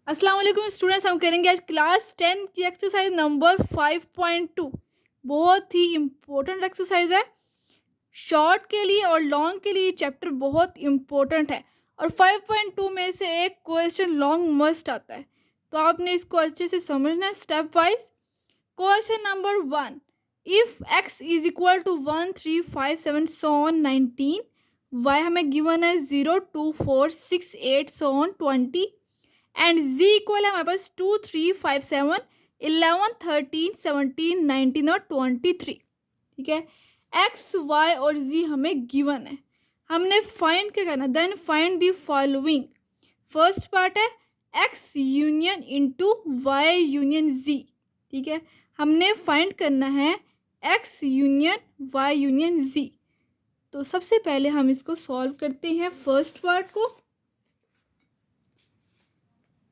अस्सलाम वालेकुम स्टूडेंट्स, हम करेंगे आज क्लास 10 की एक्सरसाइज नंबर 5.2। बहुत ही इम्पोर्टेंट एक्सरसाइज है। शॉर्ट के लिए और लॉन्ग के लिए चैप्टर बहुत इम्पोर्टेंट है और 5.2 में से एक क्वेश्चन लॉन्ग मस्ट आता है, तो आपने इसको अच्छे से समझना है step wise. Question number 1, if x is equal to 1 3 5 7 so on 19, y हमें गिवन है 0 2 4 6 8 so on 20 and z equal है हमारे पास 2 3 5 7 11 13 17 19 और 23। ठीक है, एक्स वाई और z हमें गिवन है, हमने फाइंड क्या करना, then find the following. First part है X union into Y union z। ठीक है, हमने फाइंड करना है X union Y union z। तो सबसे पहले हम इसको सॉल्व करते हैं फर्स्ट पार्ट को।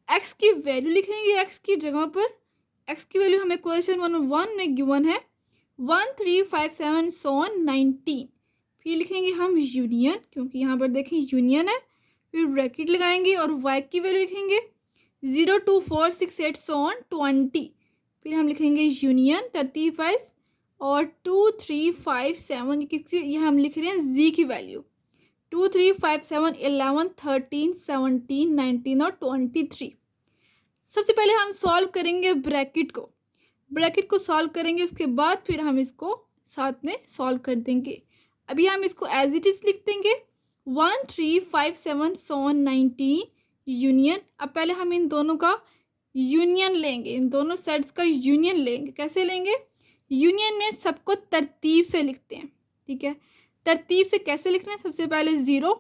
एक्स की वैल्यू लिखेंगे, एक्स की जगह पर एक्स की वैल्यू हमें क्वेश्चन 1 में गिवन है 1 3 5 7 19। फिर लिखेंगे हम यूनियन, क्योंकि यहाँ पर देखें यूनियन है, फिर ब्रैकेट लगाएंगे और वाई की वैल्यू लिखेंगे 0 2 4 6 8 20। फिर हम लिखेंगे यूनियन तरतीब वाइज और 2 3 5 7 किसकी, ये हम लिख रहे हैं जी की वैल्यू 2 3 5 7 11 13 17 19 और 23। सबसे पहले हम सॉल्व करेंगे ब्रैकेट को सॉल्व करेंगे, उसके बाद फिर हम इसको साथ में सॉल्व कर देंगे। अभी हम इसको एज इट इज लिख देंगे 1 3 5 7 यूनियन। अब पहले हम इन दोनों का यूनियन लेंगे, इन दोनों सेट्स का यूनियन लेंगे। कैसे लेंगे, यूनियन में सबको तरतीब से लिखते हैं। ठीक है, तरतीब से कैसे लिखना है, सबसे पहले 0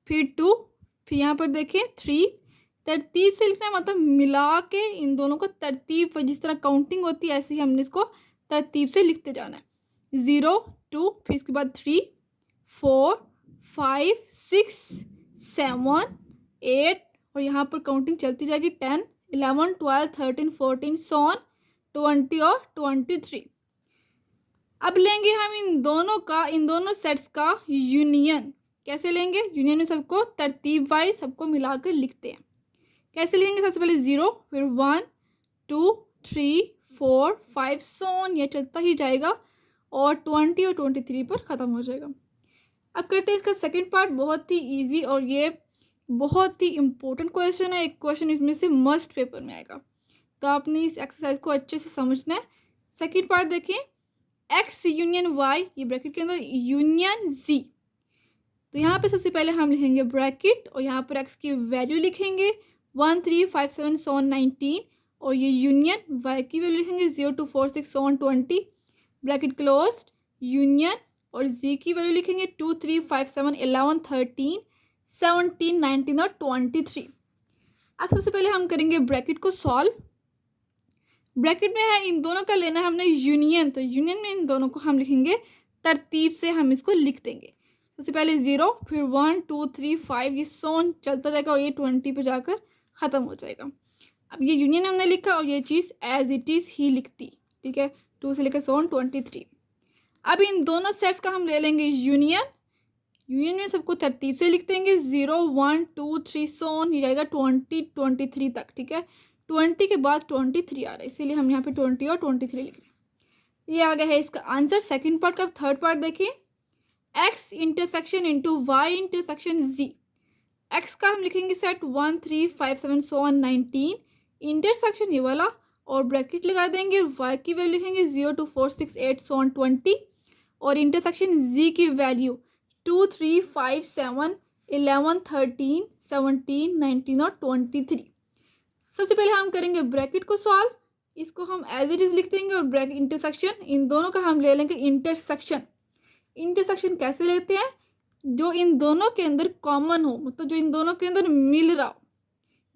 फिर 2 फिर यहाँ पर देखें 3। तरतीब से लिखना है मतलब मिला के इन दोनों को तरतीब, जिस तरह काउंटिंग होती है ऐसे ही हमने इसको तरतीब से लिखते जाना है। 0 2 फिर इसके बाद 3 4 5 6 7 8 और यहाँ पर काउंटिंग चलती जाएगी 10 11 12 13 14 सोन 20 और 23। अब लेंगे हम इन दोनों सेट्स का यूनियन। कैसे लेंगे, यूनियन में सबको तरतीब वाइज सबको मिलाकर लिखते हैं। कैसे लिखेंगे, सबसे पहले 0 फिर 1 2 3 4 5 सोन, यह चलता ही जाएगा और 20 और 23 पर ख़त्म हो जाएगा। अब करते हैं इसका सेकंड पार्ट, बहुत ही इजी और ये बहुत ही इम्पोर्टेंट क्वेश्चन है। एक क्वेश्चन इसमें से मस्ट पेपर में आएगा, तो आपने इस एक्सरसाइज को अच्छे से समझना है। सेकेंड पार्ट देखें, एक्स यूनियन वाई, ये ब्रैकेट के अंदर यूनियन जी। तो यहाँ पे सबसे पहले हम लिखेंगे ब्रैकेट और यहाँ पर एक्स की वैल्यू लिखेंगे 1 3 5 7 19 और ये यूनियन वाई की वैल्यू लिखेंगे 0 2 4 6 20। ब्रैकेट क्लोज्ड, यूनियन और जी की वैल्यू लिखेंगे 2 3 5 7 11 13 17 19 और 23। अब सबसे पहले हम करेंगे ब्रैकेट को सॉल्व। ब्रैकेट में है इन दोनों का लेना है हमने यूनियन, तो यूनियन में इन दोनों को हम लिखेंगे तरतीब से, हम इसको लिख देंगे। सबसे पहले 0 फिर 1 2 3 5, ये सोन चलता जाएगा और ये 20 पे जाकर ख़त्म हो जाएगा। अब ये यूनियन हमने लिखा और ये चीज़ एज इट इज़ ही लिखती। ठीक है, 2 से लेकर सोन 23। अब इन दोनों सेट्स का हम ले लेंगे यूनियन में सबको तरतीब से लिख देंगे 0 1 2 3 सोन, ये जाएगा 20 23 तक। ठीक है, 20 के बाद 23 आ रहा है, इसीलिए हम यहाँ पे 20 और 23 लिख रहे हैं। ये आ गया है इसका आंसर। सेकंड पार्ट का थर्ड पार्ट देखिए, X intersection into Y intersection Z. X का हम लिखेंगे सेट 1 3 5 7 19, इंटरसेक्शन ये वाला और ब्रैकेट लगा देंगे। वाई की वैल्यू लिखेंगे 0 2 4 6 8 20 और इंटरसेक्शन जी की वैल्यू 2 3 5 7 11 13 17 19 और 23। सबसे पहले हम करेंगे ब्रैकेट को सॉल्व, इसको हम एज इट इज लिख देंगे और ब्रैकेट इंटरसेक्शन इन दोनों का हम ले लेंगे इंटरसेक्शन। इंटरसेक्शन कैसे लेते हैं, जो इन दोनों के अंदर कॉमन हो, मतलब जो इन दोनों के अंदर मिल रहा हो।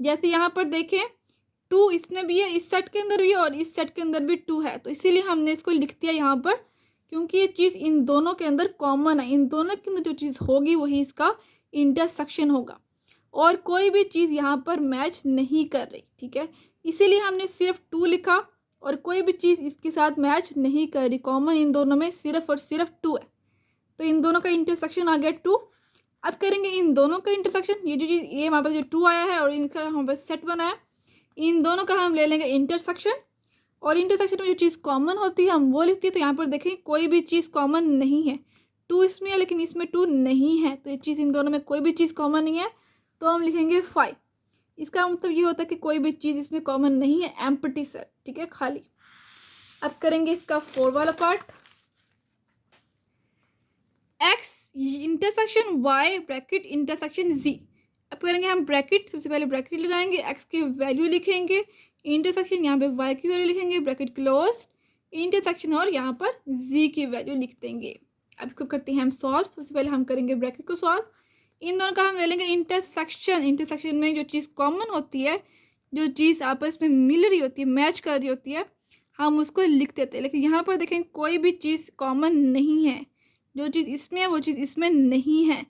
जैसे यहाँ पर देखें 2 इसमें भी है, इस सेट के अंदर भी है और इस सेट के अंदर भी 2 है, तो इसीलिए हमने इसको लिख दिया यहाँ पर, क्योंकि ये चीज़ इन दोनों के अंदर कॉमन है। इन दोनों के अंदर जो चीज़ होगी वही इसका इंटरसेक्शन होगा और कोई भी चीज़ यहाँ पर मैच नहीं कर रही। ठीक है, इसीलिए हमने सिर्फ 2 लिखा और कोई भी चीज़ इसके साथ मैच नहीं कर रही, कॉमन इन दोनों में सिर्फ और सिर्फ 2 है, तो इन दोनों का इंटरसेक्शन आ गया 2। अब करेंगे इन दोनों का इंटरसेक्शन, ये जो चीज़ ये हमारे पास जो 2 आया है और इनका हमारे पास सेट बना है, इन दोनों का हम ले लेंगे इंटरसेक्शन, और इंटरसेक्शन में जो चीज़ कॉमन होती है हम वो लिखती है। तो यहाँ पर देखें कोई भी चीज़ कॉमन नहीं है, 2 इसमें है लेकिन इसमें 2 नहीं है, तो ये चीज़ इन दोनों में कोई भी चीज़ कॉमन नहीं है, तो हम लिखेंगे 5। इसका मतलब ये होता है कि कोई भी चीज़ इसमें कॉमन नहीं है, एम्प्टी सेट, ठीक है, खाली। अब करेंगे इसका 4 वाला part, x intersection y bracket intersection z। अब करेंगे हम ब्रैकेट, सबसे पहले ब्रैकेट लगाएंगे, x की वैल्यू लिखेंगे, इंटरसेक्शन यहाँ पे y की वैल्यू लिखेंगे, ब्रैकेट क्लोज, इंटरसेक्शन और यहाँ पर z की वैल्यू लिख देंगे। अब इसको करते हैं हम सॉल्व। सबसे पहले हम करेंगे ब्रैकेट को सॉल्व, इन दोनों का हम ले लेंगे इंटरसेक्शन। इंटरसेक्शन में जो चीज़ कॉमन होती है, जो चीज़ आपस में मिल रही होती है, मैच कर रही होती है, हम उसको लिख देते हैं। लेकिन यहाँ पर देखें कोई भी चीज़ कॉमन नहीं है, जो चीज़ इसमें है वो चीज़ इसमें नहीं है,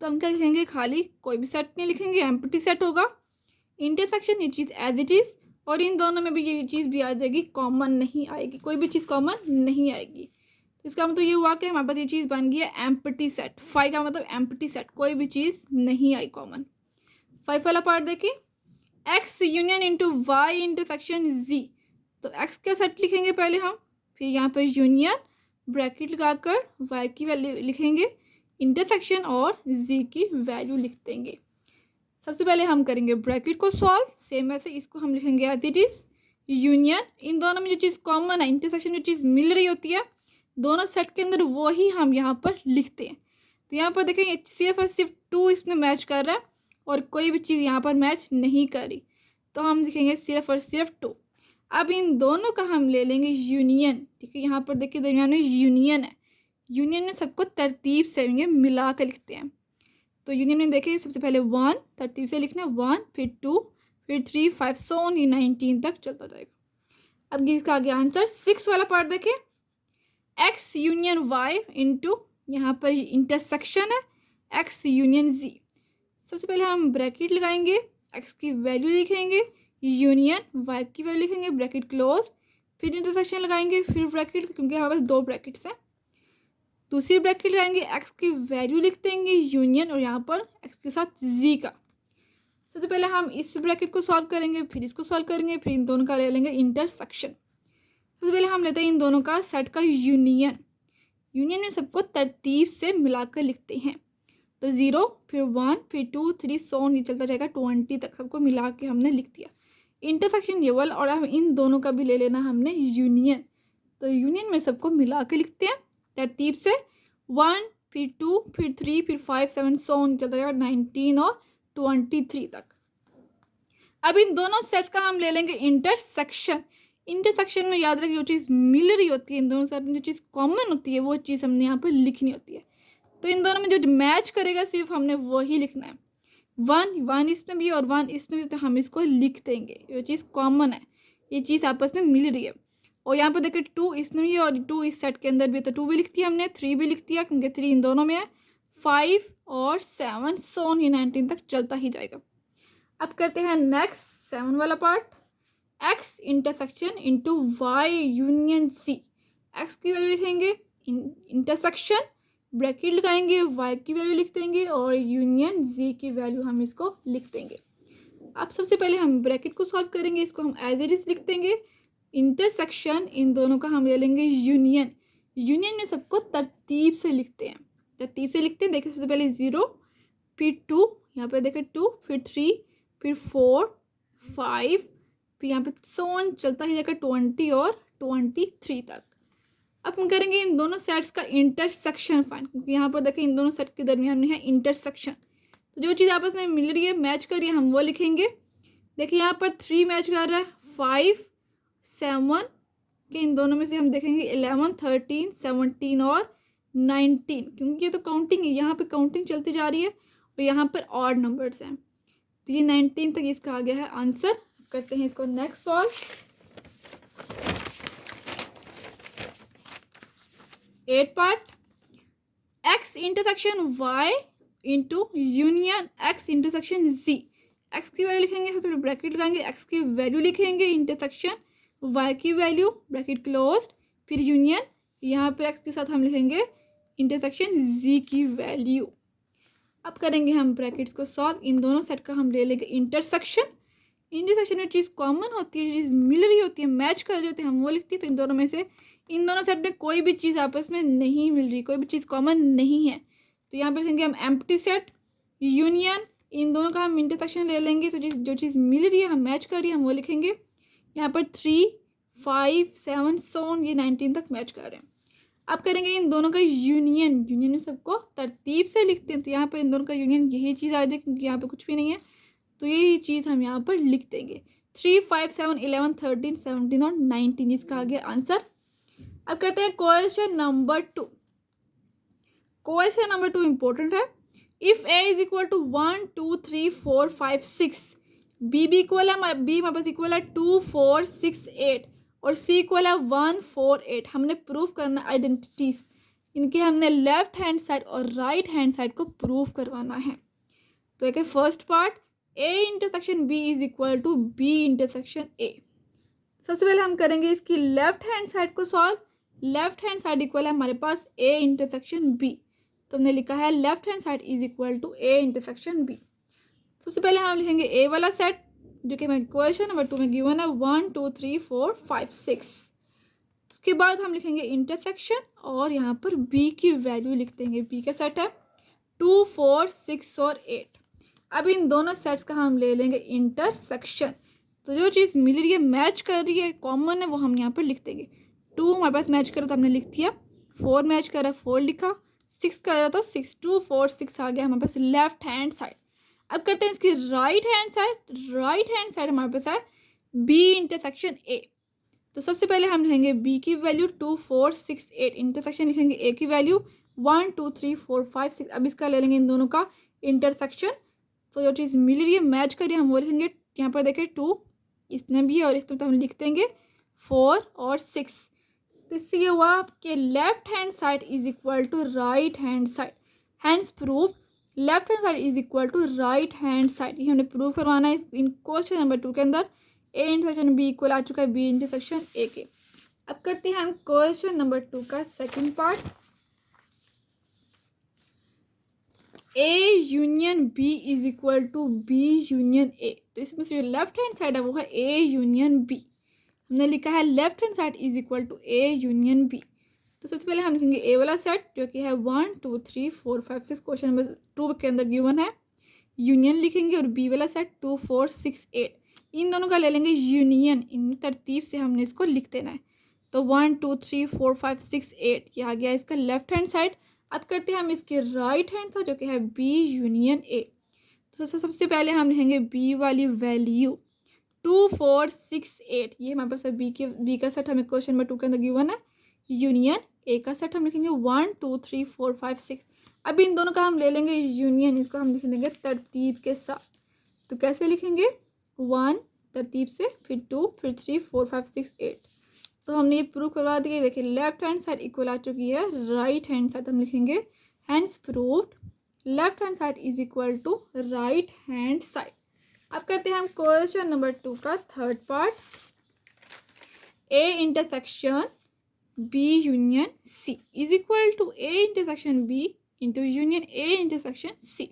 तो हम क्या लिखेंगे, खाली, कोई भी सेट नहीं लिखेंगे, एम्प्टी सेट होगा। इंटरसेक्शन ये चीज़ एज इट इज़, और इन दोनों में भी ये चीज़ भी आ जाएगी, कॉमन नहीं आएगी, कोई भी चीज़ कॉमन नहीं आएगी। तो इसका मतलब ये हुआ कि हमारे पास ये चीज़ बन गई है एम्प्टी सेट। 5 का मतलब एम्प्टी सेट, कोई भी चीज़ नहीं आई कॉमन। 5 वाला पार्ट देखिए, X union into Y intersection Z. तो एक्स का सेट लिखेंगे पहले हम, फिर यहाँ पर यूनियन ब्रैकेट लगाकर वाई की वैल्यू लिखेंगे, इंटरसेक्शन और जी की वैल्यू लिख देंगे। सबसे पहले हम करेंगे ब्रैकेट को सॉल्व, सेम ऐसे इसको हम लिखेंगे एज इट इज़, यूनियन, इन दोनों में जो चीज़ कॉमन है, इंटरसेक्शन जो चीज़ मिल रही होती है दोनों सेट के अंदर, वो ही हम यहाँ पर लिखते हैं। तो यहाँ पर देखेंगे सिर्फ और सिर्फ 2 इसमें मैच कर रहा है और कोई भी चीज़ यहाँ पर मैच नहीं कर रही, तो हम लिखेंगे सिर्फ और सिर्फ 2। अब इन दोनों का हम ले लेंगे यूनियन, ठीक है, यहाँ पर देखिए दरमियान में यूनियन है, यूनियन में सबको तरतीब से मिला कर लिखते हैं। तो यूनियन में देखिए सबसे पहले 1 तरतीब से लिखना, 1 फिर 2 फिर 3 5 सो ऑन, ये 19 तक चलता जाएगा। अब इसका आगे आंसर 6 वाला पार्ट देखिए, एक्स यूनियन वाई इंटू, यहाँ पर इंटरसेक्शन है, एक्स यूनियन जी। सबसे पहले हम ब्रैकेट लगाएंगे, एक्स की वैल्यू लिखेंगे, यूनियन वाई की वैल्यू लिखेंगे, ब्रैकेट क्लोज, फिर इंटरसेक्शन लगाएंगे, फिर ब्रैकेट, क्योंकि हमारे पास 2 ब्रैकेट्स हैं, दूसरी ब्रैकेट लगाएंगे, एक्स की वैल्यू लिख देंगे, यूनियन और यहाँ पर एक्स के साथ जी का। सबसे पहले हम इस ब्रैकेट को सॉल्व करेंगे, फिर इसको सॉल्व करेंगे, फिर इन दोनों का ले लेंगे इंटरसेक्शन। सबसे पहले हम लेते हैं इन दोनों का सेट का यूनियन, यूनियन में सबको तरतीब से मिलाकर लिखते हैं। तो 0 फिर 1 फिर 2 3 सो ये चलता रहेगा 20 तक, सबको मिला के हमने लिख दिया। इंटरसेक्शन ये वाला, और हम इन दोनों का भी ले लेना हमने यूनियन, तो यूनियन में सबको मिला के लिखते हैं तरतीब से, 1 फिर 2 फिर 3 फिर 5 7 सो चलता रहेगा 19 और 23 तक। अब इन दोनों सेट्स का हम ले लेंगे इंटरसेक्शन। इंटरसेक्शन में याद रखिए जो चीज़ मिल रही होती है, इन दोनों सेट में जो चीज़ कॉमन होती है वो चीज़ हमने यहाँ पर लिखनी होती है। तो इन दोनों में जो मैच करेगा सिर्फ हमने वही लिखना है, 1 इसमें भी और 1 इसमें भी, तो हम इसको लिख देंगे, जो चीज़ कॉमन है, ये चीज़ आपस में मिल रही है। और यहाँ पर देखिए 2 इसमें भी और 2 इस सेट के अंदर भी, तो 2 भी लिख दिया हमने, 3 भी लिख दिया क्योंकि 3 इन दोनों में है, 5 और 7 सो ये 19 तक चलता ही जाएगा। अब करते हैं नेक्स्ट 7 वाला part, X intersection into Y union C. X की वैल्यू लिखेंगे, इंटरसेक्शन ब्रैकेट लगाएंगे, वाई की वैल्यू लिख देंगे और यूनियन जी की वैल्यू हम इसको लिख देंगे। अब सबसे पहले हम ब्रैकेट को सॉल्व करेंगे, इसको हम एज इट इज लिख देंगे, इंटरसेक्शन, इन दोनों का हम ले लेंगे यूनियन, यूनियन में सबको तरतीब से लिखते हैं, तरतीब से लिखते हैं। देखिए सबसे पहले 0 फिर 2, यहाँ पर देखिए 2 फिर 3 फिर 4 5, फिर यहाँ पे सोन चलता ही जाएगा 20 और 23 तक। अब हम करेंगे इन दोनों सेट्स का इंटरसेक्शन फाइंड, क्योंकि यहाँ पर देखिए इन दोनों सेट के दरमियान में है इंटरसेक्शन, तो जो चीज़ आपस में मिल रही है मैच कर रही है हम वो लिखेंगे। देखिए यहाँ पर 3 मैच कर रहा है, 5 7 के इन दोनों में से हम देखेंगे 11 13 17 और 19, क्योंकि ये तो काउंटिंग है, यहाँ पे काउंटिंग चलती जा रही है और यहाँ पर ऑड नंबर्स हैं, तो ये 19 तक इसका आ गया है आंसर। करते हैं इसको next solve. 8 part, X intersection Y into union X intersection Z. X की वैल्यू लिखेंगे, सबसे पहले ब्रैकेट लगाएंगे, एक्स की वैल्यू लिखेंगे, इंटरसेक्शन वाई की वैल्यू ब्रैकेट क्लोज्ड, फिर यूनियन, यहाँ पर एक्स के साथ हम लिखेंगे इंटरसेक्शन जी की वैल्यू। अब करेंगे हम ब्रैकेट्स को सॉल्व, इन दोनों सेट का हम ले लेंगे इंटरसेक्शन, इंटरसेक्शन में चीज़ कॉमन होती है, जो चीज़ मिल रही होती है, मैच कर रही होती है, हम वो लिखती है। तो इन दोनों में से इन दोनों सेट में कोई भी चीज़ आपस में नहीं मिल रही, कोई भी चीज़ कॉमन नहीं है, तो यहाँ पर लिखेंगे हम एम्प्टी सेट। यूनियन, इन दोनों का हम इंटरसेक्शन ले लेंगे, तो जो चीज़ मिल रही है, हम मैच कर रही है, हम वो लिखेंगे। यहाँ पर 3, 5, 7 सोन, ये 19 तक मैच कर रहे हैं। अब करेंगे इन दोनों का यूनियन। यूनियन में सबको तरतीब से लिखते हैं, तो यहाँ पर इन दोनों का यूनियन यही चीज़ आ जाए, क्योंकि यहाँ पे कुछ भी नहीं है, तो यही चीज़ हम यहाँ पर लिख देंगे। 3, 5, 7, 11, 13, 17 और 19 इसका आ गया आंसर। अब कहते हैं question number 2। Question number 2 important है। If A is equal to 1, 2, 3, 4, 5, 6, B भी इक्वल है, बी हमारे पास इक्वल है 2, 4, 6, 8 और सी इक्वल है 1, 4, 8। हमने प्रूफ करना आइडेंटिटीज, इनके हमने लेफ्ट हैंड साइड और राइट हैंड साइड को प्रूफ करवाना है। तो एक है first part, A intersection B is equal to B intersection A. सबसे पहले हम करेंगे इसकी लेफ्ट हैंड साइड को solve. Left hand side equal है हमारे पास ए इंटरसेक्शन बी, तो हमने लिखा है left hand side is equal to A intersection B. सबसे पहले हम लिखेंगे ए वाला सेट, जो कि हमें क्वेश्चन नंबर 2 में गिवन है 1, 2, 3, 4, 5, 6। उसके बाद हम लिखेंगे इंटरसेक्शन और यहाँ पर बी की वैल्यू लिख देंगे। बी का सेट है 2, 4, 6 और 8। अब इन दोनों सेट्स का हम ले लेंगे इंटरसेक्शन, तो जो चीज़ मिल रही है, मैच कर रही है, कॉमन है, वो हम यहाँ पर लिख देंगे। 2 हमारे पास मैच कर रहा, तो हमने लिख दिया। 4 मैच कर रहा, 4 लिखा। 6 कर रहा, तो 6, 2, 4, 6 आ गया हमारे पास लेफ्ट हैंड साइड। अब करते हैं इसकी right hand side. Right hand side हमारे पास है बी इंटरसेक्शन ए, तो सबसे पहले हम लिखेंगे बी की वैल्यू 2, 4, 6, 8। इंटरसेक्शन लिखेंगे ए की वैल्यू 1, 2, 3, 4, 5, 6। अब इसका ले लेंगे इन दोनों का इंटरसेक्शन, तो जो चीज़ मिल रही है, मैच करिए, हम वो लिखेंगे। यहाँ पर देखें 2 इसमें भी है और इसमें, तो हम लिख देंगे 4 और 6। तो इससे ये हुआ आपके left hand side is equal to right hand side. Hence proof left hand side is equal to right hand side, ये हमने प्रूव करवाना है इन क्वेश्चन नंबर 2 के अंदर। ए इंटरसेक्शन बी इक्वल आ चुका है बी इंटरसेक्शन ए के। अब करते हैं हम क्वेश्चन नंबर 2 का second part. A union B is equal to B union A, तो इसमें से जो लेफ्ट हैंड साइड है वो है ए यूनियन बी। हमने लिखा है left hand side is equal to A union B. तो सबसे पहले हम लिखेंगे ए वाला सेट, जो कि है 1, 2, 3, 4, 5, 6 क्वेश्चन नंबर 2 के अंदर गिवन है। यूनियन लिखेंगे और बी वाला सेट 2, 4, 6, 8। इन दोनों का ले लेंगे यूनियन, इन तरतीब से हमने इसको लिख देना है। तो 1, 2, 3, 4, 5, 6, 8 ये आ गया इसका लेफ्ट हैंड साइड। अब करते हैं हम इसके राइट हैंड साइड, जो कि है बी यूनियन ए। तो सबसे पहले हम लिखेंगे बी वाली वैल्यू 2, 4, 6, 8। ये हमारे पास बी का सेट हमें क्वेश्चन नंबर 2 के अंदर गिवन है। यूनियन ए का सेट हम लिखेंगे 1, 2, 3, 4, 5, 6। अब इन दोनों का हम ले लेंगे यूनियन, इसको हम लिख देंगे तरतीब के साथ। तो कैसे लिखेंगे? 1 तरतीब से, फिर 2, फिर 3, 4, 5, 6, 8। तो हमने ये प्रूव करवा दिया। देखिए लेफ्ट हैंड साइड इक्वल आ चुकी है राइट हैंड साइड, हम लिखेंगे hence proved left hand side is equal to right hand side. अब करते हैं हम क्वेश्चन नंबर 2 का third part. A intersection B union C is equal to A intersection B into union A intersection C.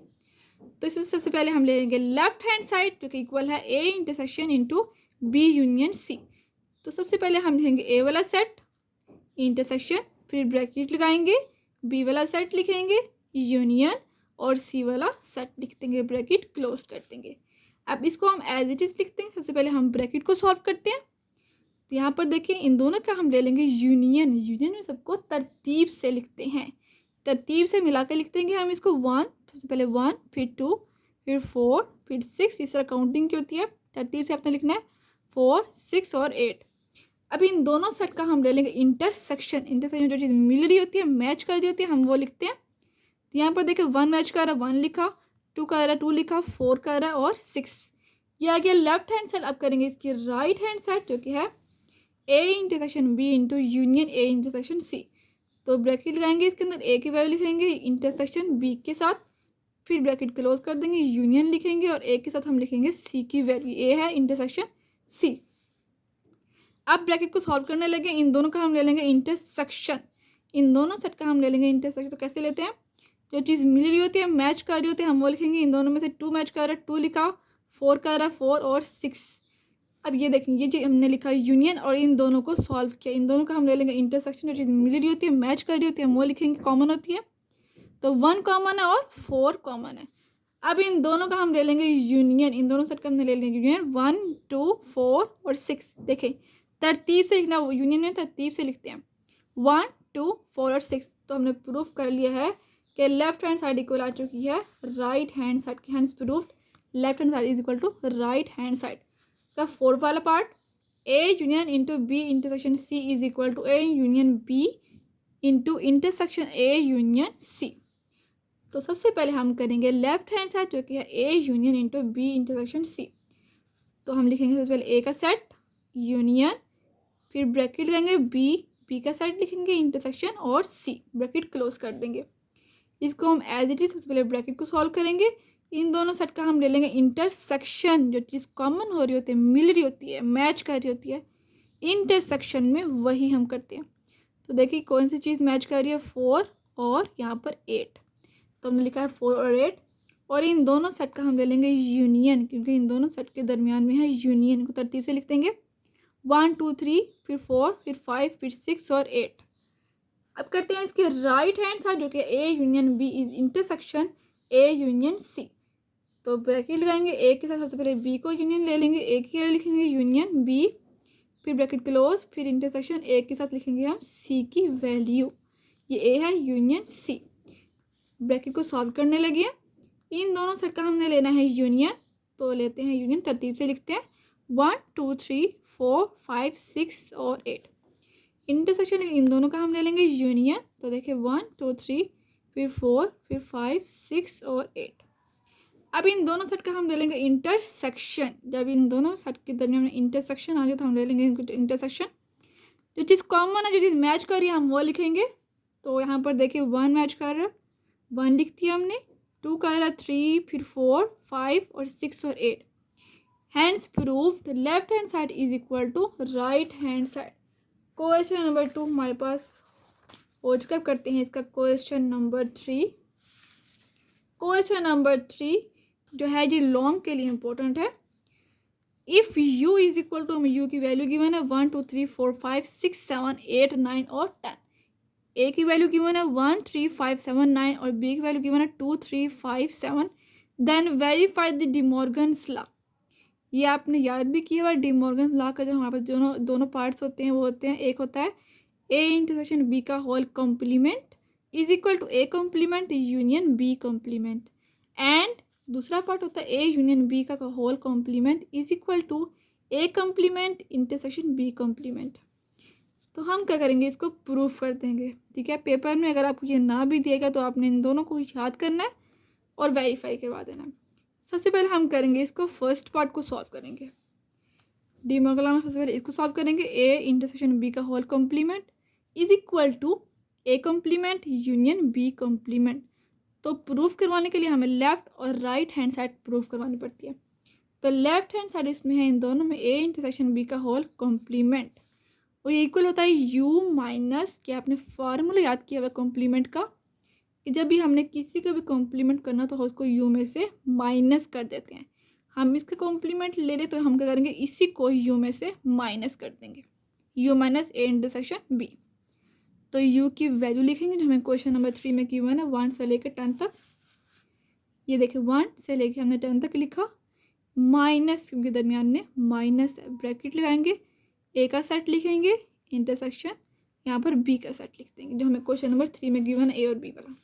तो इसमें सबसे पहले हम ले लेंगे लेफ्ट हैंड साइड, जो कि इक्वल है A intersection into B union C. तो सबसे पहले हम लिखेंगे ए वाला सेट इंटरसेक्शन, फिर ब्रैकेट लगाएंगे, बी वाला सेट लिखेंगे यूनियन और सी वाला सेट लिख देंगे, ब्रैकेट क्लोज कर देंगे। अब इसको हम एज इट इज लिखते हैं। सबसे पहले हम ब्रैकेट को सॉल्व करते हैं। तो यहाँ पर देखिए इन दोनों का हम ले लेंगे यूनियन। यूनियन में सबको तरतीब से लिखते हैं, तरतीब से मिला के लिख देंगे हम इसको। 1 सबसे पहले 1, फिर 2, फिर 4, फिर 6। इस तरह काउंटिंग की होती है, तरतीब से आपने लिखना है 4, 6 और 8। अब इन दोनों सेट का हम ले लेंगे इंटरसेक्शन। इंटरसेक्शन जो चीज़ मिल रही होती है, मैच कर रही होती है, हम वो लिखते हैं। तो यहाँ पर देखिए 1 मैच कर रहा है 1 लिखा, 2 कर रहा है 2 लिखा, 4 कर रहा है और 6। ये आ गया लेफ्ट हैंड साइड। अब करेंगे इसकी राइट हैंड साइड, जो कि है A intersection B into union A intersection C. तो ब्रैकेट लगाएंगे, इसके अंदर ए की वैल्यू लिखेंगे इंटरसेक्शन बी के साथ, फिर ब्रैकेट क्लोज कर देंगे, यूनियन लिखेंगे और ए के साथ हम लिखेंगे सी की वैल्यू। ए है इंटरसेक्शन सी। अब ब्रैकेट को सॉल्व करने लगे। इन दोनों का हम ले लेंगे इंटरसेक्शन, इन दोनों सेट का हम ले लेंगे इंटरसेक्शन। तो कैसे लेते हैं? जो चीज़ मिल रही होती है, मैच कर रही होती है, हम वो लिखेंगे। इन दोनों में से 2 मैच कर रहा है 2 लिखा, 4 का रहा 4 और 6। अब ये देखें, ये जो हमने लिखा यूनियन और इन दोनों को सॉल्व किया, इन दोनों का हम ले लेंगे इंटरसेक्शन, जो चीज़ मिल रही होती है, मैच कर रही होती है, हम वो लिखेंगे, कॉमन होती है। तो 1 कॉमन है और 4 कॉमन है। अब इन दोनों का हम ले लेंगे यूनियन, इन दोनों सेट का हमने ले लेंगे यूनियन 1 2 4 और 6। देखें तरतीब से लिखना, यूनियन में तरतीब से लिखते हैं 1 2 4 और 6। तो हमने प्रूफ कर लिया है कि लेफ्ट हैंड साइड इक्वल आ चुकी है राइट हैंड साइड की। Hence proved left hand side is equal to right hand side. का 4 वाला part, A union into B intersection C is equal to A union B into intersection A union C. तो सबसे पहले हम करेंगे left hand side जो कि है A union into B intersection C. तो हम लिखेंगे सबसे पहले ए का सेट यूनियन, फिर ब्रैकेट लगाएंगे बी का सेट लिखेंगे इंटरसेक्शन और सी, ब्रैकेट क्लोज कर देंगे। इसको हम एज इट इज सबसे पहले ब्रैकेट को सॉल्व करेंगे। इन दोनों सेट का हम ले लेंगे इंटरसेक्शन, जो चीज़ कॉमन हो रही होती है, मिल रही होती है, मैच कर रही होती है इंटरसेक्शन में, वही हम करते हैं। तो देखिए कौन सी चीज़ मैच कर रही है, 4 और यहाँ पर 8। तो हमने लिखा है 4 और 8, और इन दोनों सेट का हम ले लेंगे यूनियन, क्योंकि इन दोनों सेट के दरमियान में है यूनियन। को तरतीब से लिख देंगे 1 2 3 फिर 4 फिर 5 फिर 6 और 8। अब करते हैं इसके राइट हैंड साइड जो कि A union B is intersection A union C. तो ब्रैकेट लगाएंगे ए के साथ, सबसे पहले बी को यूनियन ले लेंगे, ए के लिए लिखेंगे यूनियन बी, फिर ब्रैकेट क्लोज, फिर इंटरसेक्शन ए के साथ लिखेंगे हम सी की वैल्यू। ये ए है यूनियन सी। ब्रैकेट को सॉल्व करने लगे। इन दोनों सेट का हमने लेना है यूनियन, तो लेते हैं यूनियन, तरतीब से लिखते हैं 1 2 3 4 5 6 और 8। इंटरसेक्शन इन दोनों का हम ले लेंगे यूनियन, तो देखिए 1 2 3 फिर 4 फिर 5 6 और 8। अब इन दोनों सेट का हम ले लेंगे इंटरसेक्शन। जब इन दोनों सेट के दरमियान में इंटरसेक्शन आ जाए तो हम ले लेंगे इंटरसेक्शन। जो चीज़ कॉमन है, जो चीज़ मैच कर रही है, हम वो लिखेंगे। तो यहाँ पर देखिए 1 मैच कर रहा है, 1 लिख दिया हमने, 2 कर रहा 3 फिर 4 5 और 6 और 8। Hence proved left hand side is equal to right hand side. Question number 2 हमारे पास हो चुका है। करते हैं इसका क्वेश्चन नंबर 3। क्वेश्चन नंबर 3 जो है ये लॉन्ग के लिए इम्पोर्टेंट है। If u is equal to, हमें u की वैल्यू गिवन है 1 2 3 4 5 6 7 8 9 और 10। ए की वैल्यू गिवन है 1 3 5 7 9 और बी की वैल्यू गिवन है 2 3 5 7। Then verify the De Morgan's law. ये आपने याद भी किया हुआ, डिमॉर्गन्स लॉ का जो हमारे पास दोनों पार्ट्स होते हैं वो होते हैं, एक होता है ए इंटरसेक्शन बी का whole complement is equal to A complement union B complement, and दूसरा पार्ट होता है ए यूनियन बी का whole complement is equal to A complement intersection B complement. तो हम क्या करेंगे, इसको प्रूफ कर देंगे। ठीक है, पेपर में अगर आपको ये ना भी दिएगा तो आपने इन दोनों को याद करना है और वेरीफाई करवा देना है। सबसे पहले हम करेंगे इसको, फर्स्ट पार्ट को सॉल्व करेंगे। डिमॉर्गन लॉ में सबसे पहले इसको सॉल्व करेंगे, ए इंटरसेक्शन बी का whole complement is equal to A complement union B complement. तो प्रूफ करवाने के लिए हमें लेफ्ट और राइट हैंड साइड प्रूफ करवानी पड़ती है। तो लेफ्ट हैंड साइड इसमें है इन दोनों में ए इंटरसेक्शन बी का होल कॉम्प्लीमेंट, और ये इक्वल होता है u माइनस, कि आपने फार्मूला याद किया हुआ कॉम्प्लीमेंट का, कि जब भी हमने किसी का भी कॉम्प्लीमेंट करना तो उसको u में से माइनस कर देते हैं। हम इसका कॉम्प्लीमेंट ले रहे तो हम क्या करेंगे, इसी को u में से माइनस कर देंगे, u minus A intersection b। तो u की वैल्यू लिखेंगे जो हमें क्वेश्चन नंबर 3 में गिवन है 1 से लेकर 10 तक। ये देखिए 1 से लेकर हमने 10 तक लिखा, माइनस क्योंकि दरमियान में माइनस ब्रैकेट लगाएंगे, ए का सेट लिखेंगे इंटरसेक्शन, यहाँ पर बी का सेट लिख देंगे जो हमें क्वेश्चन नंबर 3 में गिवन है, ए और बी वाला।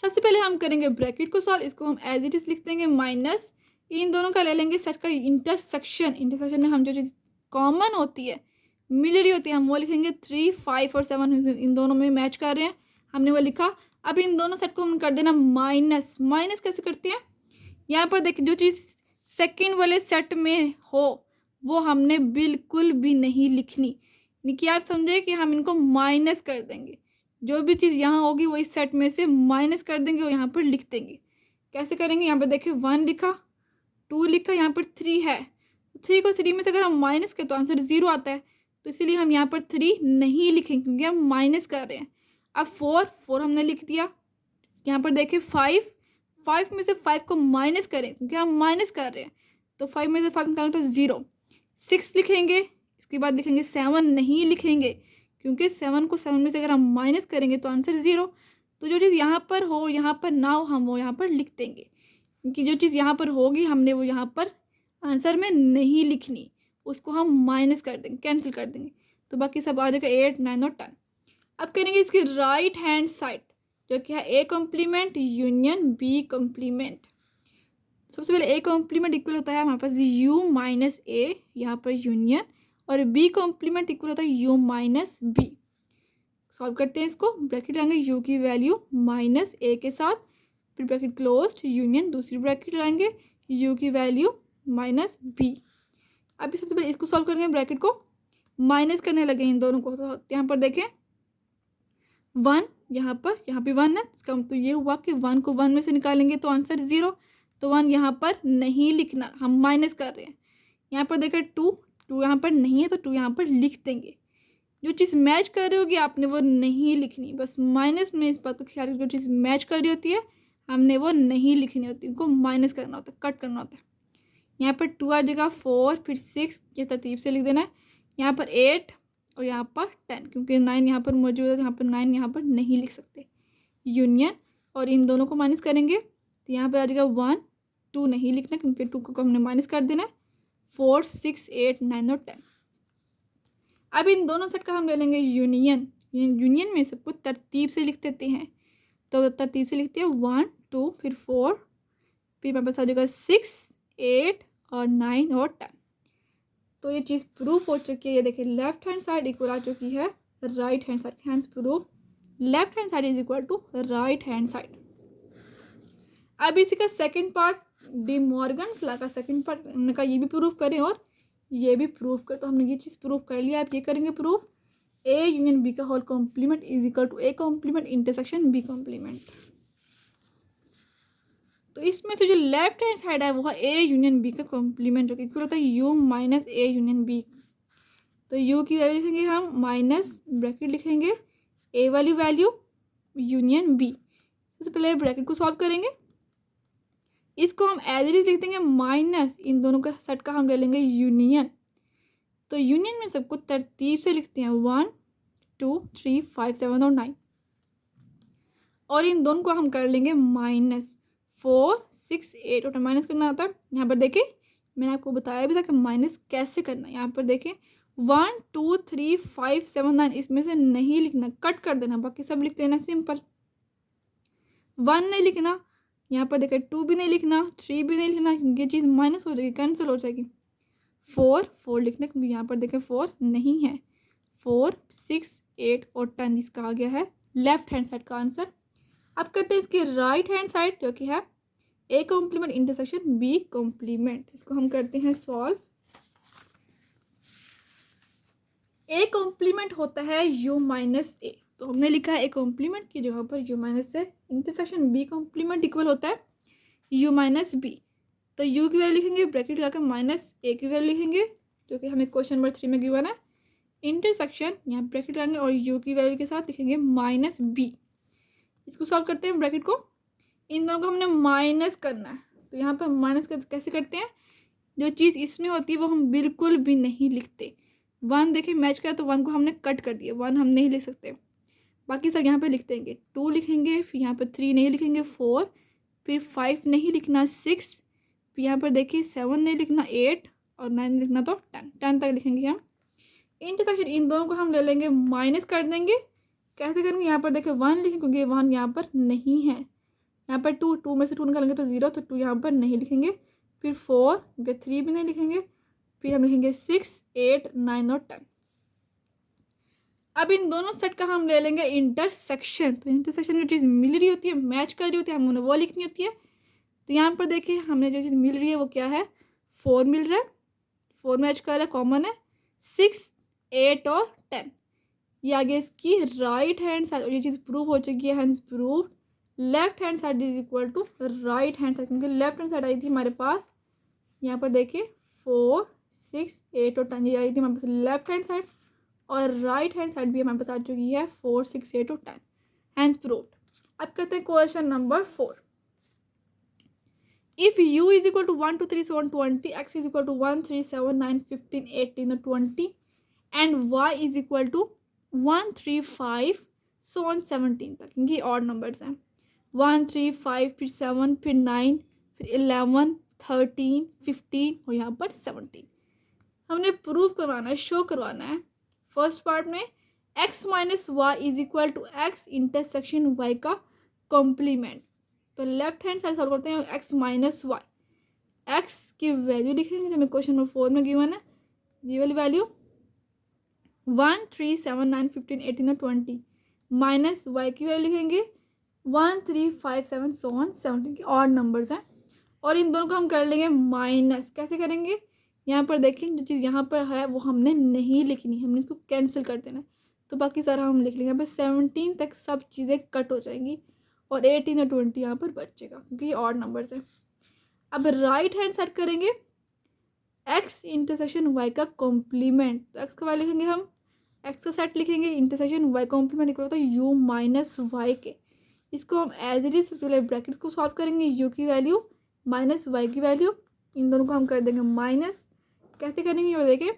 सबसे पहले हम करेंगे ब्रैकेट को सॉल्व, इसको हम एज इट इज लिख देंगे माइनस, इन दोनों का ले लेंगे सेट का इंटरसेक्शन। इंटरसेक्शन में हम जो चीज़ कॉमन होती है, मिल रही होती है, हम वो लिखेंगे 3 5 और 7 इन दोनों में मैच कर रहे हैं, हमने वो लिखा। अब इन दोनों सेट को हम कर देना माइनस। माइनस कैसे करते हैं, यहाँ पर देखिए जो चीज़ सेकेंड वाले सेट में हो वो हमने बिल्कुल भी नहीं लिखनी, यानी कि आप समझे कि हम इनको माइनस कर देंगे। जो भी चीज़ यहाँ होगी वो इस सेट में से माइनस कर देंगे और यहाँ पर लिख देंगे। कैसे करेंगे, यहाँ पर देखिए 1 लिखा, 2 लिखा, यहाँ पर 3 है, 3 को 3 में से अगर हम माइनस करें तो आंसर 0 आता है, तो इसीलिए हम यहाँ पर 3 नहीं लिखेंगे क्योंकि हम माइनस कर रहे हैं। अब 4 हमने लिख दिया, यहाँ पर देखिए 5 5 में से 5 को माइनस करें, क्योंकि हम माइनस कर रहे हैं, तो 5 में से 5 निकालें तो 0। 6 लिखेंगे, इसके बाद लिखेंगे 7 नहीं लिखेंगे, क्योंकि 7 को 7 में से अगर हम माइनस करेंगे तो आंसर 0। तो जो चीज़ यहाँ पर हो यहाँ पर ना हो हम वो यहाँ पर लिख देंगे, क्योंकि जो चीज़ यहाँ पर होगी हमने वो यहाँ पर आंसर में नहीं लिखनी, उसको हम माइनस कर देंगे, कैंसिल कर देंगे। तो बाकी सब आ जाएगा 8, 9 और 10। अब करेंगे इसकी राइट हैंड साइड, जो कि है A complement union B complement. सबसे पहले ए कॉम्प्लीमेंट इक्वल होता है हमारे पास यू माइनस ए, यहाँ पर यूनियन, और बी कॉम्प्लीमेंट इक्वल होता है यू माइनस बी। सॉल्व करते हैं इसको, ब्रैकेट लगाएंगे यू की वैल्यू माइनस ए के साथ, फिर ब्रैकेट क्लोज्ड, यूनियन दूसरी ब्रैकेट लगाएंगे यू की वैल्यू माइनस बी। अभी सबसे पहले इसको सॉल्व करेंगे, ब्रैकेट को माइनस करने लगे इन दोनों को। तो यहाँ पर देखें 1, यहाँ भी 1 है, इसका मतलब ये हुआ कि 1 को 1 में से निकालेंगे तो आंसर 0। तो 1 यहाँ पर नहीं लिखना, हम माइनस कर रहे हैं। यहाँ पर देखें 2 यहाँ पर नहीं है तो 2 यहाँ पर लिख देंगे। जो चीज़ मैच कर रही होगी आपने वो नहीं लिखनी, बस माइनस में इस बात का ख्याल रखिए, जो चीज़ मैच कर रही होती है हमने वो नहीं लिखनी होती, उनको माइनस करना होता है, कट करना होता है। यहाँ पर 2 आ जाएगा 4, फिर 6, ये तरतीब से लिख देना है। यहाँ पर 8 और यहाँ पर 10, क्योंकि 9 यहाँ पर मौजूद है, यहाँ पर 9 यहाँ पर नहीं लिख सकते, यूनियन। और इन दोनों को माइनस करेंगे तो यहाँ पर आ जाएगा 1, 2 नहीं लिखना क्योंकि 2 को हमने माइनस कर देना है, 4, 6, 8, 9 और 10। अब इन दोनों सेट का हम ले लेंगे यूनियन। यूनियन में सबको तरतीब से लिख देते हैं, तो तरतीब से लिखते हैं 1, 2, फिर 4, फिर मेरे पास आ जाएगा 6, 8 और 9 और 10। तो ये चीज़ प्रूफ हो चुकी है। ये देखिए लेफ्ट हैंड साइड इक्वल आ चुकी है right hand side, hence proof left hand side is equal to right hand side. अब इसी का second part, De Morgan's law का सेकंड पार्ट, हमने कहा ये भी प्रूफ करें और ये भी प्रूफ करें। तो हमने ये चीज़ प्रूफ कर लिया, आप ये करेंगे प्रूफ, ए यूनियन बी का whole complement is equal to A complement intersection B complement. तो इसमें से जो लेफ्ट हैंड साइड है वो है ए यूनियन बी का कॉम्प्लीमेंट, जो कि इक्वल होता है U minus A union B. तो यू की वैल्यू लिखेंगे हम माइनस, ब्रैकेट लिखेंगे ए वाली वैल्यू यूनियन बी। सबसे पहले ब्रैकेट को सॉल्व करेंगे, इसको हम एज इट इज लिख देंगे माइनस, इन दोनों का सेट का हम ले लेंगे यूनियन। तो यूनियन में सबको तरतीब से लिखते हैं 1, 2, 3, 5, 7 और 9, और इन दोनों को हम कर लेंगे माइनस 4, 6, 8 और माइनस करना आता है। यहाँ पर देखें मैंने आपको बताया भी था कि माइनस कैसे करना है। यहाँ पर देखें 1, 2, 3, 5, 7, 9, इसमें से नहीं लिखना, कट कर देना, बाकी सब लिख देना सिंपल। 1 नहीं लिखना, यहाँ पर देखें 2 भी नहीं लिखना, 3 भी नहीं लिखना क्योंकि ये चीज़ माइनस हो जाएगी, कैंसिल हो जाएगी। 4 लिखना क्योंकि यहाँ पर देखें 4 नहीं है। 4, 6, 8 और 10 इसका आ गया है लेफ्ट हैंड साइड का आंसर। अब करते हैं इसकी राइट हैंड साइड, जो कि है A complement intersection B complement. इसको हम करते हैं सॉल्व। ए कॉम्प्लीमेंट होता है यू माइनस ए, तो हमने लिखा है ए कॉम्प्लीमेंट की जगह पर U minus A. Intersection B complement equal होता है यू माइनस बी। तो यू की वैल्यू लिखेंगे, ब्रैकेट लगाकर माइनस ए की वैल्यू लिखेंगे, जो कि हमें क्वेश्चन नंबर 3 में गिवन है। इंटरसेक्शन यहाँ ब्रैकेट लगाएंगे और यू की वैल्यू के साथ लिखेंगे माइनस बी। इसको सॉल्व करते हैं, ब्रैकेट को, इन दोनों को हमने माइनस करना है। तो यहाँ पर माइनस कैसे करते हैं, जो चीज़ इसमें होती है वो हम बिल्कुल भी नहीं लिखते। 1 देखिए मैच करा तो 1 को हमने कट कर दिया, 1 हम नहीं लिख सकते, बाकी सब यहाँ पे लिख देंगे। 2 लिखेंगे, फिर यहाँ पर 3 नहीं लिखेंगे, 4, फिर 5 नहीं लिखना, 6, फिर यहाँ पर देखिए 7 नहीं लिखना, 8 और 9 नहीं लिखना, तो 10 तक लिखेंगे हम। इंटरसेक्शन इन दोनों को हम ले लेंगे, माइनस कर देंगे। कैसे करेंगे, यहाँ पर देखिए 1 लिखेंगे क्योंकि 1 यहाँ पर नहीं है। यहाँ पर 2 में से 2 निकालेंगे तो 0, तो 2 यहाँ पर नहीं लिखेंगे। फिर 4 क्योंकि 3 भी नहीं लिखेंगे, फिर हम लिखेंगे 6, 8, 9 और 10। अब इन दोनों सेट का हम ले लेंगे इंटरसेक्शन। तो इंटरसेक्शन जो चीज़ मिल रही होती है, मैच कर रही होती है, हमें वो लिखनी होती है। तो यहाँ पर देखिए हमने जो चीज़ मिल रही है वो क्या है, 4 मिल रहा है, 4 मैच कर रहा है, कॉमन है। 6, 8 और 10 ये आगे इसकी राइट हैंड साइड, और ये चीज़ प्रूव हो चुकी है, hence prove left hand side is equal to right hand side, क्योंकि लेफ्ट हैंड साइड आई थी हमारे पास, यहाँ पर देखिए 4, 6, 8 और 10 ये आई थी हमारे पास लेफ्ट हैंड साइड, और राइट हैंड साइड भी हमारे पास आ चुकी है 4, 6, 8 और 10, हैंस प्रूव्ड। अब करते हैं question number 4। If u is equal to 1 2 3 so on 20, x is equal to 1 3 7 9 15 18 और 20 and y is equal to 1 3 5 so on 17 तक, क्योंकि ऑड नंबर्स हैं। 1 3 5 फिर 7 फिर 9 फिर 11 13 15 और यहाँ पर 17 हमने प्रूव करवाना है, शो करवाना है। फर्स्ट पार्ट में x minus Y is equal to X intersection y का कॉम्प्लीमेंट। तो लेफ्ट हैंड साइड सॉल्व करते हैं, x माइनस वाई, x की वैल्यू लिखेंगे जो हमें क्वेश्चन नंबर 4 में गिवन है, ये वाली वैल्यू 1 3 7 9 15 18 और 20 माइनस y की वैल्यू लिखेंगे 1 3 5 7 so on 17 के ऑड नंबर्स हैं। और इन दोनों को हम कर लेंगे माइनस। कैसे करेंगे, यहाँ पर देखें जो चीज़ यहाँ पर है वो हमने नहीं लिखनी, हमने इसको कैंसिल कर देना, तो बाकी सारा हम लिख लेंगे। यहाँ पर 17 तक सब चीज़ें कट हो जाएंगी और 18 और 20 यहाँ पर बचेगा क्योंकि ये ऑड नंबर्स हैं। अब राइट हैंड साइड करेंगे x इंटरसेक्शन y का कॉम्प्लीमेंट, तो x का वैल्यू लिखेंगे हम, x का सेट लिखेंगे इंटरसेक्शन y कॉम्प्लीमेंट इक्वल होता है u माइनस वाई के। इसको हम एज इट इज सबसे पहले ब्रैकेट को सॉल्व करेंगे, u की वैल्यू माइनस वाई की वैल्यू, इन दोनों को हम कर देंगे माइनस। कैसे करेंगे ये देखें,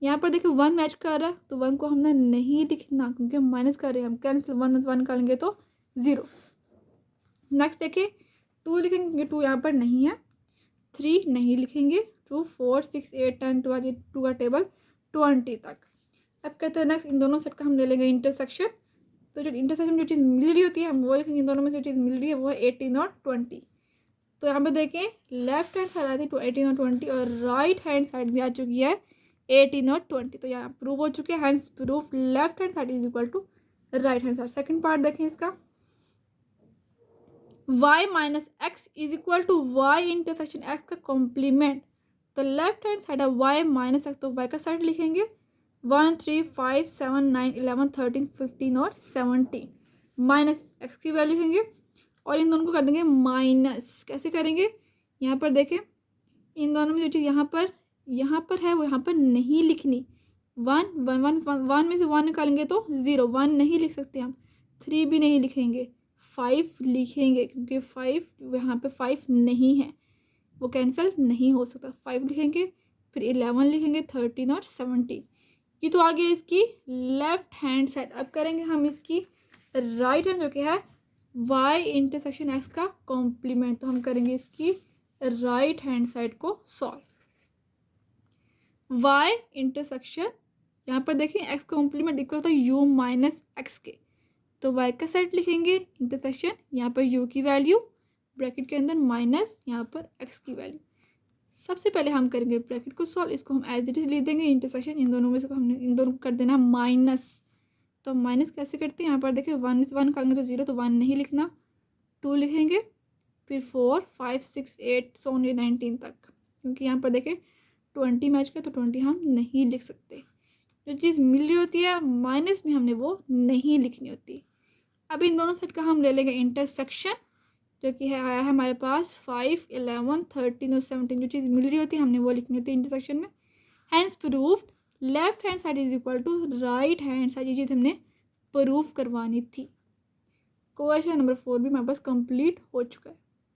यहाँ पर देखिए 1 मैच कर रहा है तो 1 को हमने नहीं लिखना क्योंकि माइनस कर रहे हैं हम, कैंसिल 1 में 1 निकालेंगे तो 0। नेक्स्ट देखिए 2 लिखेंगे क्योंकि 2 यहाँ पर नहीं है, 3 नहीं लिखेंगे, 2 4 6 8 10 12 ये 2 का टेबल 20 तक। अब करते हैं नेक्स्ट, इन दोनों सेट का हम ले लेंगे इंटरसेक्शन। तो जो इंटरसेक्शन जो चीज़ मिल रही होती है हम वो लिखेंगे, इन दोनों में जो चीज़ मिल रही है वो है 18 और 20। तो यहाँ पर देखें लेफ्ट हैंड साइड आती है 18 और 20 और राइट हैंड साइड भी आ चुकी है 18 और 20। तो यहाँ प्रूव हो चुके हैं, hence proof left hand side is equal to right hand side. Second part देखें इसका, y minus X is equal to Y intersection x का कॉम्प्लीमेंट। तो लेफ्ट हैंड साइड है y माइनस एक्स, तो y का साइड लिखेंगे 1 3 5 7 9 11 13 15 और 17 minus x की वैल्यू लिखेंगे और इन दोनों को कर देंगे माइनस। कैसे करेंगे, यहाँ पर देखें इन दोनों में जो चीज़ यहाँ पर है वो यहाँ पर नहीं लिखनी। 1 1 में से 1 निकालेंगे तो 0, 1 नहीं लिख सकते हम, 3 भी नहीं लिखेंगे, 5 लिखेंगे क्योंकि 5 यहाँ पे 5 नहीं है, वो कैंसिल नहीं हो सकता, 5 लिखेंगे, फिर 11 लिखेंगे, 13 और 17। ये तो आ गया इसकी लेफ्ट हैंड साइड। अब करेंगे हम इसकी राइट हैंड जो कि है y इंटरसेक्शन x का कॉम्प्लीमेंट। तो हम करेंगे इसकी राइट हैंड साइड को सॉल्व। y इंटरसेक्शन यहाँ पर देखें x कॉम्प्लीमेंट इक्वल होता है u माइनस एक्स के, तो y का सेट लिखेंगे इंटरसेक्शन, यहाँ पर u की वैल्यू ब्रैकेट के अंदर माइनस यहाँ पर x की वैल्यू। सबसे पहले हम करेंगे ब्रैकेट को सॉल्व, इसको हम एज इट इज लिख देंगे इंटरसेक्शन, इन दोनों में से हमने इन दोनों को कर देना माइनस। तो माइनस कैसे करते हैं, यहाँ पर देखिए 1 में से 1 निकालेंगे तो 0, तो 1 नहीं लिखना, 2 लिखेंगे, फिर 4 5 6 8 so on 19 तक, क्योंकि यहाँ पर देखें 20 मैच का तो 20 हम नहीं लिख सकते। जो चीज़ मिल रही होती है माइनस में हमने वो नहीं लिखनी होती। अब इन दोनों सेट का हम ले लेंगे इंटरसेक्शन, जो कि है आया है हमारे पास 5 11 13 और 17। जो चीज़ मिल रही होती है हमने वो लिखनी होती है इंटरसेक्शन में। Hence proved left hand side is equal to right hand side, ये चीज़ हमने प्रूफ करवानी थी। क्वेश्चन नंबर 4 भी हमारे पास कंप्लीट हो चुका है।